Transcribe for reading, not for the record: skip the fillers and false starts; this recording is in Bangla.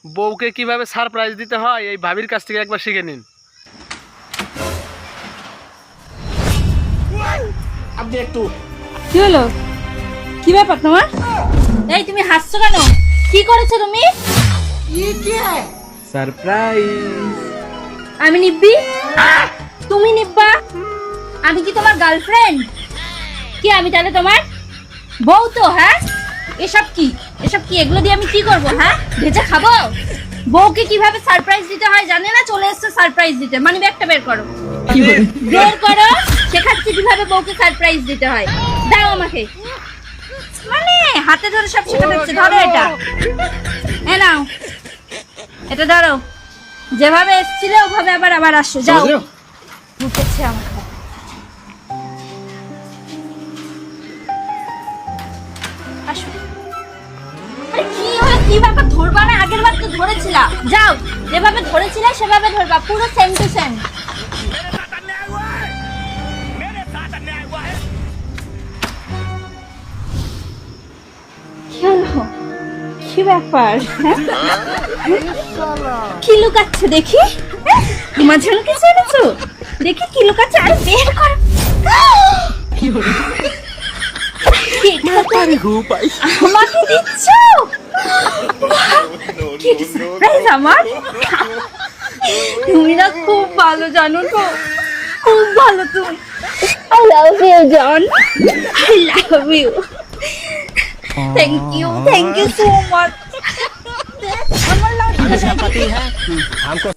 বউকে কিভাবে সারপ্রাইজ দিতে হয় এই ভাবির কাছ থেকে একবার শিখে নিন। আপনি একটু কি হলো? কি ব্যাপার তোমার? এই তুমি হাসছো কেন? কি করেছো তুমি? সারপ্রাইজ। আমি নিব্বি? তুমি নিব্বা? আমি কি তোমার গার্লফ্রেন্ড? কি আমি তাহলে তোমার বউ তো? হ্যাঁ, এসব কি এগুলো দিয়ে আমি কি করব? হ্যাঁ, ভেজে খাবো? বউকে কিভাবে সারপ্রাইজ দিতে হয় জানে না, চলে এসছে সারপ্রাইজ দিতে। মানি ব্যাগটা বের করো, বের করো, শেখাচ্ছি কিভাবে বউকে সারপ্রাইজ দিতে হয়। দাও আমাকে, মানে হাতে ধরে সব শেখাতে হচ্ছে। ধরো এটা, এ নাও, এটা ধরো। যেভাবে এসেছিলে ওভাবে আবার আসো। যাও, উঠেছে আমার। আসো। আরে কি হলো? কি ব্যাপার? ধরবা না? আগের বার তো ধরেছিলা। যাও, যেভাবে ধরেছিলে সেভাবে ধরবা, পুরো সেম টু সেম। কি হলো? কি ব্যাপার? কি লুকাচ্ছে দেখি? তোমার জন্য কিছু এনেছো দেখি। কি লুকাচ্ছে? আরে বের কর। আমাকে দিচ্ছ? কি সারপ্রাইজ আমার! তুমি না খুব ভালো জানো তো, খুব ভালো তুমি। I love you, John. I love you. Thank you so much. আমার লাগছে। पति है हमको